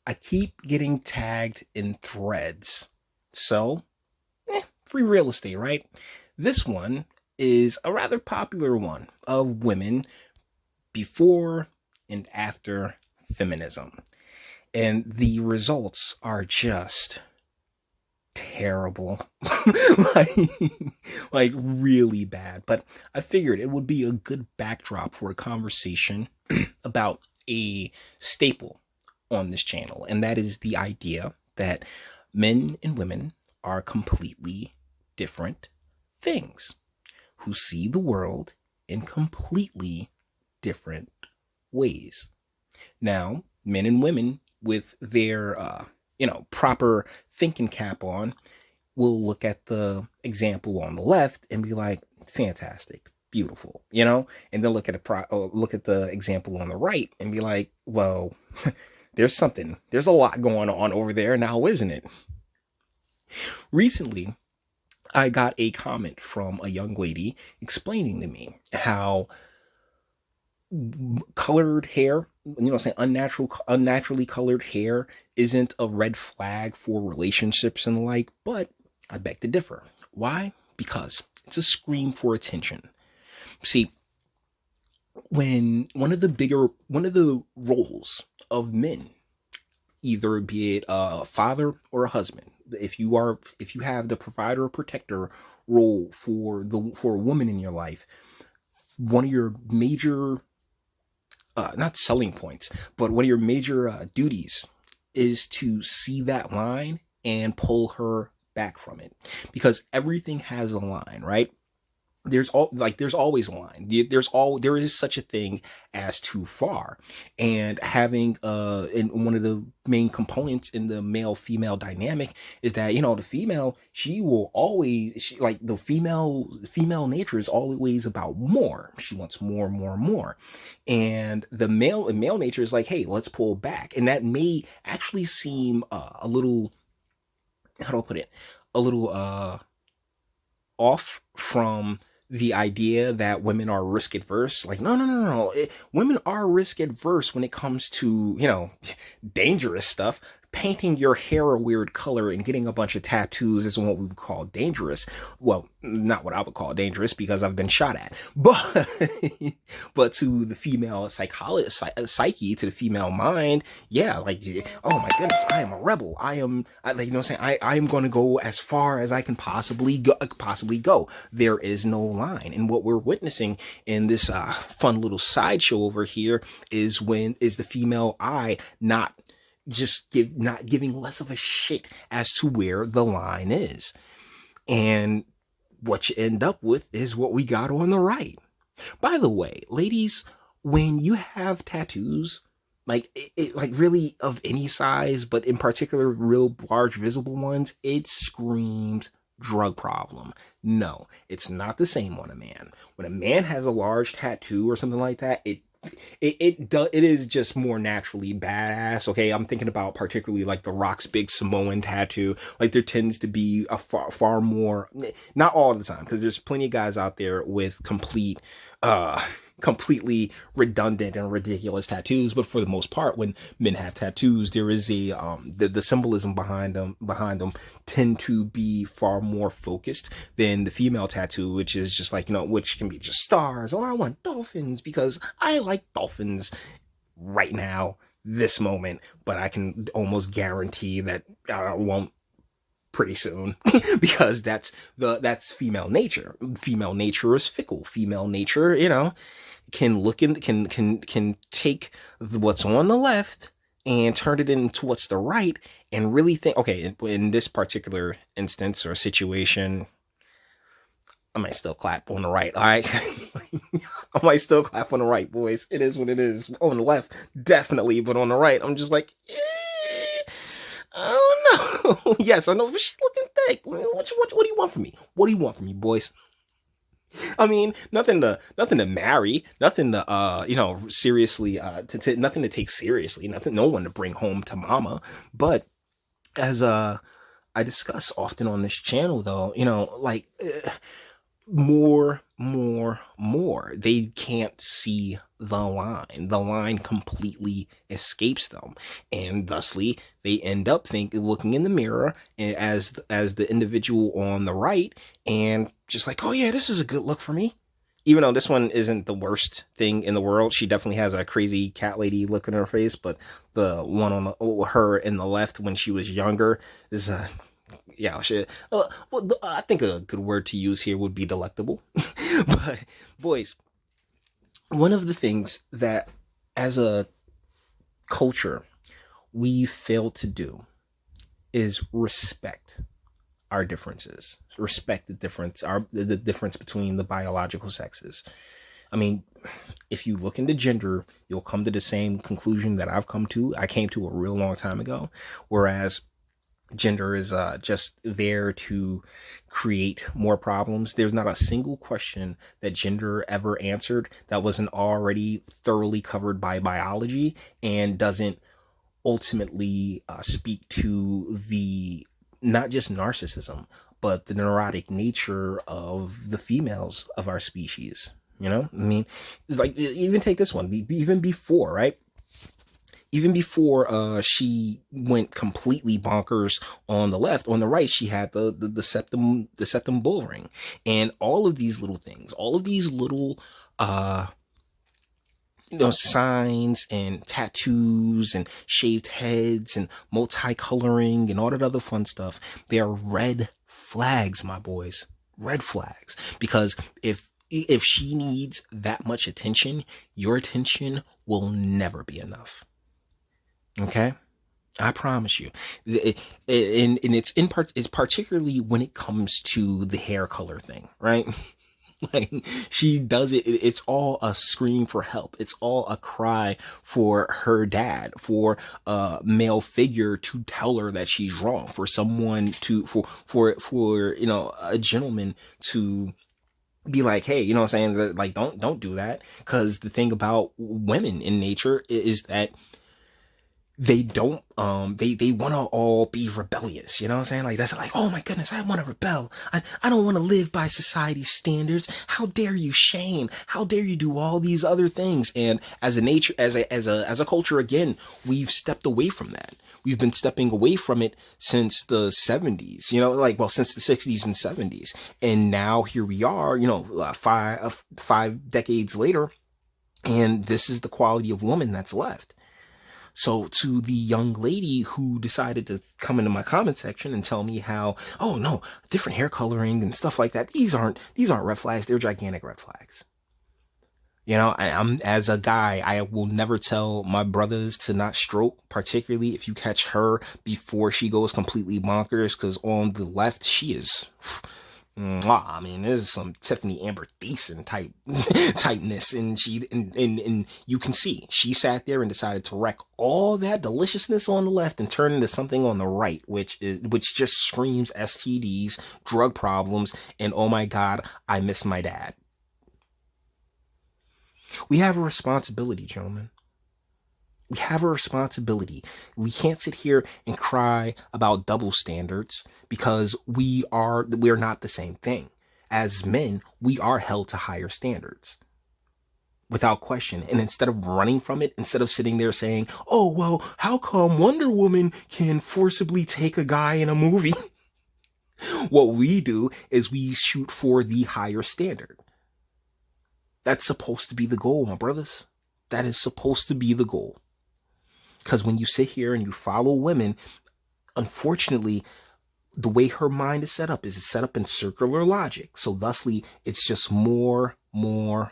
I keep getting tagged in threads. So, free real estate, right? This one is a rather popular one of women before and after feminism. And the results are just terrible. like, like really bad. But I figured it would be a good backdrop for a conversation about a staple on this channel, and that is the idea that men and women are completely different things who see the world in completely different ways. Now, men and women with their proper thinking cap on will look at the example on the left and be like, fantastic, beautiful, and then look at the example on the right and be like, well, there's a lot going on over there now, isn't it? Recently, I got a comment from a young lady explaining to me how colored hair, saying unnaturally colored hair isn't a red flag for relationships and the like, but I beg to differ. Why? Because it's a scream for attention. See, when one of the roles of men, either be it a father or a husband, if you have the provider or protector role for a woman in your life, one of your major not selling points, but one of your major duties is to see that line and pull her back from it, because everything has a line, right? There's always a line. There is such a thing as too far, and having and one of the main components in the male female dynamic is that the female, the female nature is always about more. She wants more, more, more, and the male nature is like, hey, let's pull back, and that may actually seem a little, how do I put it, a little off from the idea that women are risk adverse. Like, no. Women are risk adverse when it comes to, dangerous stuff. Painting your hair a weird color and getting a bunch of tattoos is what we would call dangerous. Well, not what I would call dangerous, because I've been shot at. But but to the female psyche, to the female mind, yeah, like, oh my goodness, I am a rebel. I am going to go as far as I can possibly go. There is no line. And what we're witnessing in this fun little sideshow over here is the female eye not giving less of a shit as to where the line is. And what you end up with is what we got on the right. By the way, ladies, when you have tattoos, like really of any size, but in particular real large visible ones, it screams drug problem. No, it's not the same on a man. When a man has a large tattoo or something like that, it is just more naturally badass. Okay, I'm thinking about particularly like The Rock's big Samoan tattoo. Like, there tends to be a far more, not all the time, because there's plenty of guys out there with completely redundant and ridiculous tattoos, but for the most part, when men have tattoos, there is the symbolism behind them tend to be far more focused than the female tattoo, which is just like, which can be just stars, or I want dolphins because I like dolphins right now, this moment, but I can almost guarantee that I won't pretty soon, because that's female nature. Female nature is fickle. Female nature, can look in, can take what's on the left and turn it into what's the right, and really think, okay, in this particular instance or situation, I might still clap on the right. All right. I might still clap on the right, boys. It is what it is. On the left, definitely, but on the right, I'm just like, I don't know. Yes, I know, but she's looking thick. What do you want from me? What do you want from me, boys? I mean, nothing to marry, nothing to seriously nothing to take seriously, no one to bring home to mama. But as I discuss often on this channel, though, more. They can't see the line. The line completely escapes them, and thusly they end up looking in the mirror as the individual on the right, and just like, oh yeah, this is a good look for me. Even though this one isn't the worst thing in the world, she definitely has a crazy cat lady look in her face. But the one her in the left when she was younger is yeah, shit. Well, I think a good word to use here would be delectable. But boys, one of the things that as a culture we fail to do is respect our differences, respect the difference between the biological sexes. I mean, if you look into gender, you'll come to the same conclusion that I came to a real long time ago, whereas gender is just there to create more problems. There's not a single question that gender ever answered that wasn't already thoroughly covered by biology, and doesn't ultimately speak to the not just narcissism, but the neurotic nature of the females of our species. You know, I mean, like, even take this one, even before, right? Even before she went completely bonkers on the left, on the right she had the septum bull ring, and all of these little things, all of these little signs and tattoos and shaved heads and multicoloring and all that other fun stuff. They are red flags, my boys. Red flags. Because if she needs that much attention, your attention will never be enough. Okay? I promise you. And it's particularly when it comes to the hair color thing, right? Like, she does it. It's all a scream for help. It's all a cry for her dad, for a male figure to tell her that she's wrong, for someone for a gentleman to be like, hey, you know what I'm saying? Like, don't do that. Because the thing about women in nature is that they don't they want to all be rebellious, you know what I'm saying? Like, that's like, oh my goodness, I want to rebel. I don't want to live by society's standards. How dare you shame? How dare you do all these other things? And as a culture, again, we've stepped away from that. We've been stepping away from it since the 70s, since the 60s and 70s. And now here we are, five decades later, and this is the quality of woman that's left. So to the young lady who decided to come into my comment section and tell me how, oh no, different hair coloring and stuff like that, these aren't red flags, they're gigantic red flags. I'm, as a guy, I will never tell my brothers to not stroke, particularly if you catch her before she goes completely bonkers, because on the left, she is... I mean, there's some Tiffany Amber Thiessen typeness, and you can see she sat there and decided to wreck all that deliciousness on the left and turn into something on the right, which just screams STDs, drug problems, and oh my God, I miss my dad. We have a responsibility, gentlemen. We have a responsibility. We can't sit here and cry about double standards, because we are not the same thing. As men, we are held to higher standards, without question. And instead of running from it, instead of sitting there saying, oh, well, how come Wonder Woman can forcibly take a guy in a movie? What we do is we shoot for the higher standard. That's supposed to be the goal, my brothers. That is supposed to be the goal. Because when you sit here and you follow women, unfortunately, the way her mind is set up is it's set up in circular logic. So thusly, it's just more. And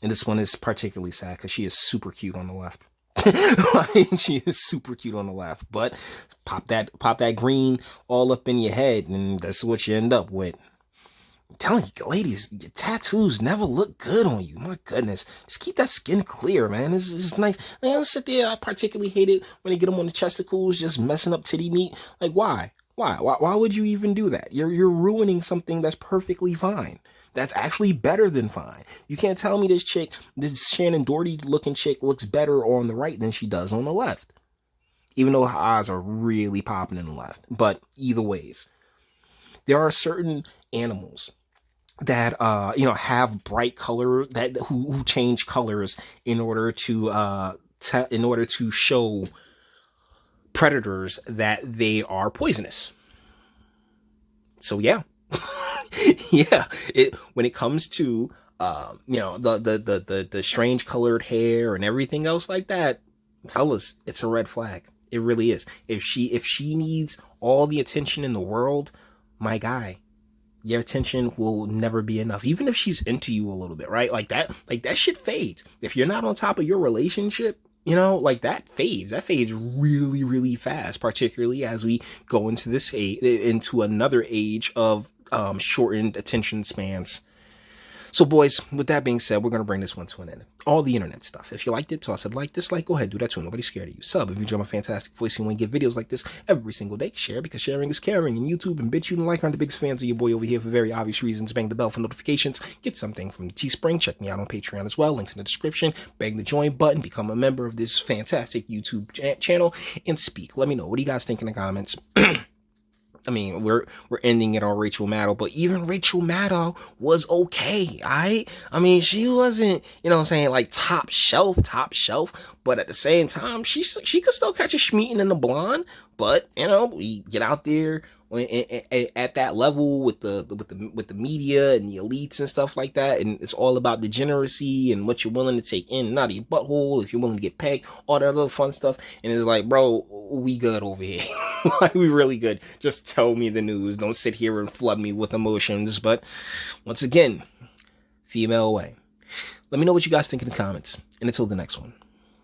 this one is particularly sad because she is super cute on the left. She is super cute on the left. But pop that green all up in your head, and that's what you end up with. I'm telling you, ladies, your tattoos never look good on you. My goodness. Just keep that skin clear, man. It's nice. I don't sit there. I particularly hate it when they get them on the chesticles, just messing up titty meat. Like, why? Why would you even do that? You're ruining something that's perfectly fine. That's actually better than fine. You can't tell me this Shannon Doherty looking chick looks better on the right than she does on the left. Even though her eyes are really popping in the left. But either ways. there are certain animals that have bright color, that who change colors in order to show predators that they are poisonous. So yeah. Yeah, when it comes to the strange colored hair and everything else like that, fellas, it's a red flag. It really is. If she needs all the attention in the world, my guy, your attention will never be enough. Even if she's into you a little bit, right? Like that shit fades. If you're not on top of your relationship, like that fades really, really fast, particularly as we go into into another age of shortened attention spans. So boys, with that being said, we're going to bring this one to an end. All the internet stuff. If you liked it, toss it like, dislike, go ahead, do that too. Nobody's scared of you. Sub if you enjoy my fantastic voice and want to get videos like this every single day. Share, because sharing is caring. And YouTube and Bitchute and like are the biggest fans of your boy over here for very obvious reasons. Bang the bell for notifications. Get something from Teespring. Check me out on Patreon as well. Links in the description. Bang the join button. Become a member of this fantastic YouTube channel and speak. Let me know. What do you guys think in the comments? I mean, we're ending it on Rachel Maddow, but even Rachel Maddow was okay. I mean, she wasn't, like top shelf, but at the same time, she could still catch a Schmeaton and a blonde. But we get out there at that level with the media and the elites and stuff like that, and it's all about degeneracy and what you're willing to take in, not your butthole, if you're willing to get pegged, all that other fun stuff. And it's like, bro, we good over here. Like, we really good. Just tell me the news. Don't sit here and flood me with emotions. But once again, female way. Let me know what you guys think in the comments. And until the next one.